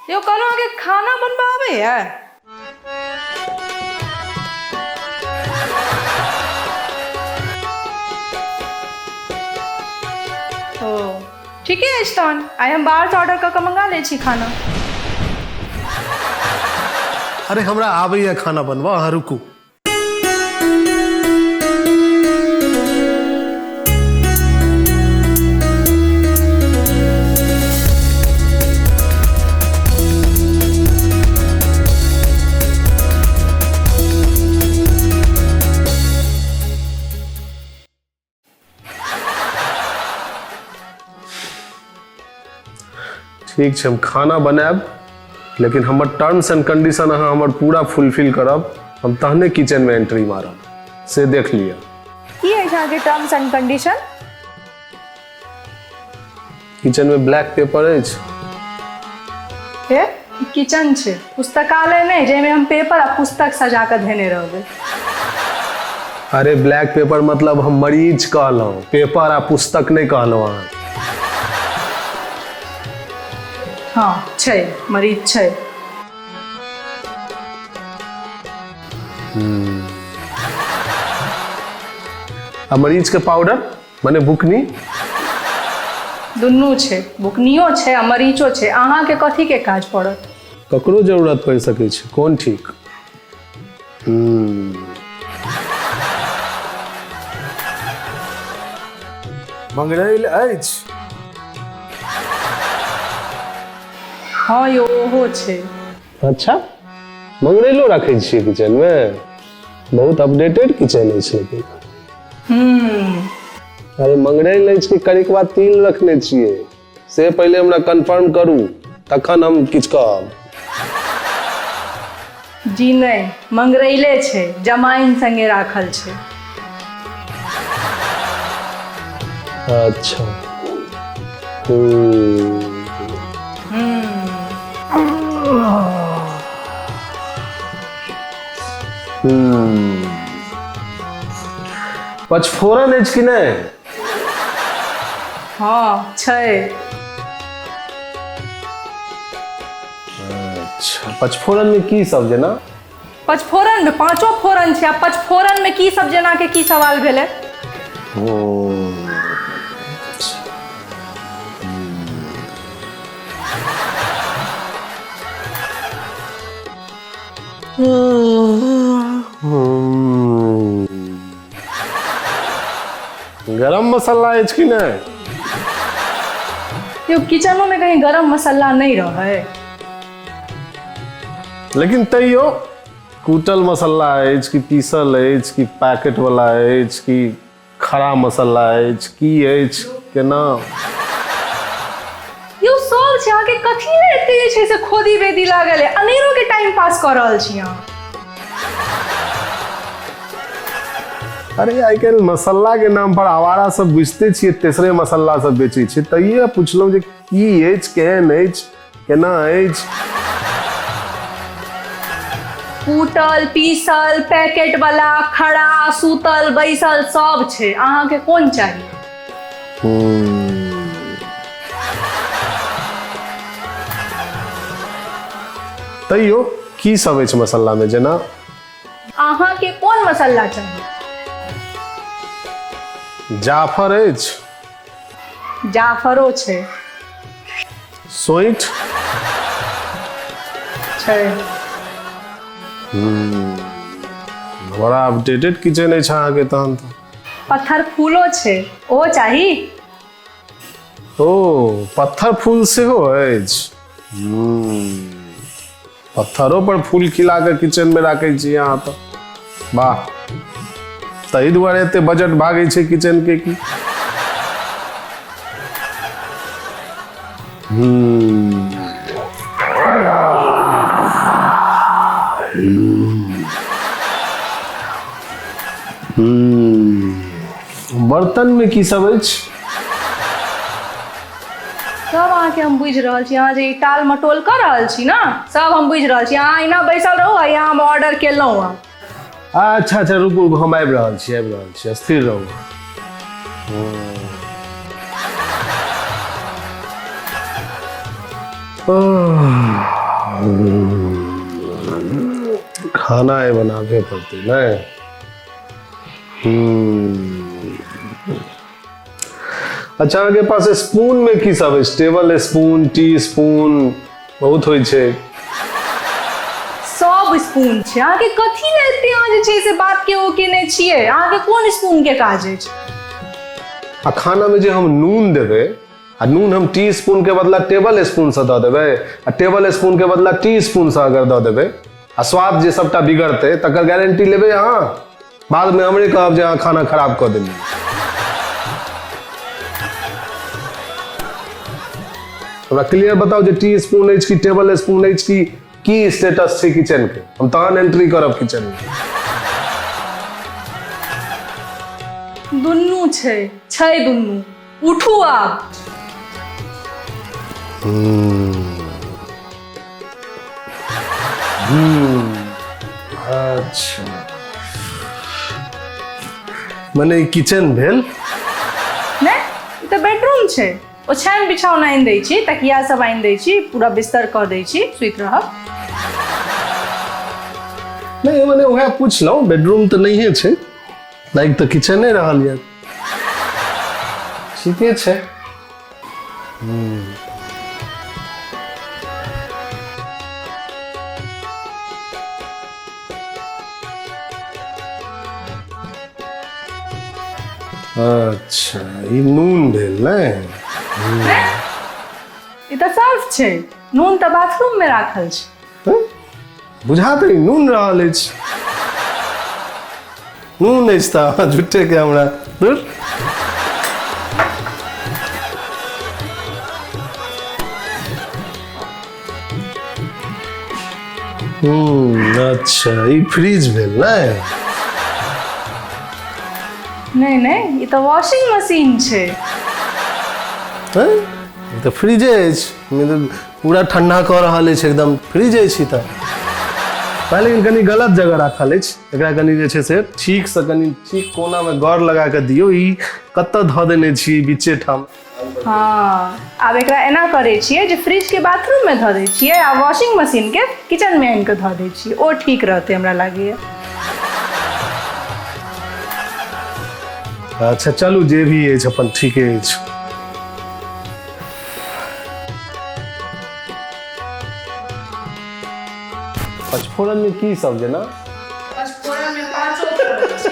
यो कहलो आगे खाना बनवावे है। ओ ठीक है इस्तान आई हम बाहर से ऑर्डर करके मंगा ले छी खाना। अरे हमरा आवे है खाना बनवा, हाँ रुकू। ठीक है हम खाना बनाब, लेकिन हमर टर्म्स एंड कंडीशन अहाँ हमर पूरा फुलफिल करब। हम तहने किचन में एंट्री मारब, से देख लिया। की है यहाँ के टर्म्स एंड कंडीशन? किचन में ब्लैक पेपर अछि। हे किचन छे, पुस्तकालय नहीं जे में हम पेपर आ पुस्तक सजा के देने रहबे। अरे ब्लैक पेपर मतलब हम मरीज कहलहुँ, पेपर आ पुस्तक नहीं कहलहुँ अहाँ। हाँ छै मरीज छै। आ मरीज के पाउडर माने बुकनी दुनू छै, बुकनियो छै आ मरीचो छै। अहाँ के कथी के काज पड़त? ककरो जरूरत पड़ सकै छै, कोन ठीक। मंगरैल अछि। हाँ यो ओहो छै। अच्छा मंगरैलो रखै छियै किचन में? बहुत अपडेटेड किचन अछि लेकिन। अरे मंगरैल अछि कि करिकबा तिल रखने छियै, से पहले हमरा कंफर्म करू तखन हम किछु कहब। जी नहीं मंगरैले छै, जमाइन संगे राखल छै। अच्छा पचफोरन अछि कि नहीं? हाँ छै। अच्छा पचफोरन में की सब जेना? पचफोरन में पांचों फोरन छै। आ पचफोरन में की सब जेना के की सवाल भेले? गरम मसाला अछि कि नहीं? यो किचनों में कहीं गरम मसाला नहीं रहे। लेकिन तैयो कूटल मसाला अछि कि पीसल अछि कि पैकेट वाला अछि कि खड़ा मसाला अछि की अछि केना? यो सब छै आगे कथी ले एते जे छै से खोदी बेदी लागल है। अनेरो के टाइम पास कर रहल छी अहाँ। अरे आइ काल्हि मसाला के नाम पर आवारा सब बुझते छियै, तेसरे मसाला सब बेचै छै। तैये पुछलहुँ जे की अछि, केहन अछि, केना अछि? कूटल पीसल पैकेट वाला खड़ा सूतल बैसल सब छै। अहाँ के कोन चाहिए? तैयो की सब अछि मसाला में जेना? अहाँ के कोन मसाला चाहिए? जाफर अछि। जाफरो छै। सोंठ छै। बड़ा अपडेटेड किचन अछि अहाँ के तहन तऽ। पत्थर फूलो छै, ओ चाही? ओ पत्थर फूल सेहो अछि। पत्थरों पर फूल खिला के किचन में राखै छी अहाँ तऽ, वाह। तही दुआरे एते बजट भागै छै किचन के की? बर्तन में की सब अछि? सब अहाँके हम बुझि रहल छी। अहाँ जे ई टाल मटोल कर रहल छी ना, सब हम बुझि रहल छी। अहाँ एना बैसल रहू आ यहाँ हम ऑर्डर केलहुँ हँ। अच्छा अच्छा रुकू, हम आबि रहल छी, स्थिर रहू। खाना है बनावे पड़ते ना। अच्छा अहाँके पास स्पून में की सब है? टेबल स्पून, टी स्पून बहुत होइ छै। सब स्पून छै। अहाँके कथी ले एते अहाँ जे छै से बात के ओ केने छियै? अहाँके कोन स्पून के काज अछि? आ खाना में जे हम नून देबै आ नून हम टी स्पून के बदला टेबल स्पून से दऽ देबै आ टेबल स्पून के बदला टी स्पून से अगर दऽ देबै आ स्वाद जे सबटा बिगड़तै तकर गारंटी लेबै अहाँ? बाद में हमरे कहब जे अहाँ खाना खराब कऽ देलियै। हमरा क्लियर बताओ जे टी स्पून अछि कि टेबल स्पून अछि की स्टेटस छै किचन के? हम तहन एंट्री करब किचन में। दुन्नू छै दुन्नू। उठू आब। अच्छा मने ई किचन भेल ने? ई तऽ बेडरूम छै। ओछान बिछौना आनि दै छी, तकिया सब आनि दै छी, पूरा बिस्तर कऽ दै छी, सुति रहब। नहीं मने वह पूछलहुँ, बेडरूम तऽ नहिए छै, लाइक तऽ किचने रहल यऽ। ठीके छै। अच्छा ई नून भेल ने? ई तऽ सर्फ छै। नून तऽ बाथरूम में राखल छै। बुझा तऽ नून रहल अछि। नून अछि तऽ झूठे के हमरा दूर। अच्छा ई फ्रिज भेल ने? नहीं ई तऽ वॉशिंग मशीन छै। ई तऽ फ्रिजे अछि, पूरा ठंडा कऽ रहल अछि एकदम। फ्रिज अछि तऽ लेकिन कनी गलत जगह राखल अछि। एकरा कनी जे छै से ठीक से कनी ठीक कोना में गौर लगा के दियौ। ई कतऽ धऽ देने छी बीचे ठाम? हाँ आब एकरा एना करे छियै जे फ्रिज के बाथरूम में धऽ दै छियै आ वॉशिंग मशीन के किचन में आनि के धऽ दै छियै। ओ ठीक रहतै हमरा लागैए। अच्छा चलू जे भी अछि अपन ठीके अछि। पचफोरन में की सब जेना? पचफोरन में 5 फोरन छै।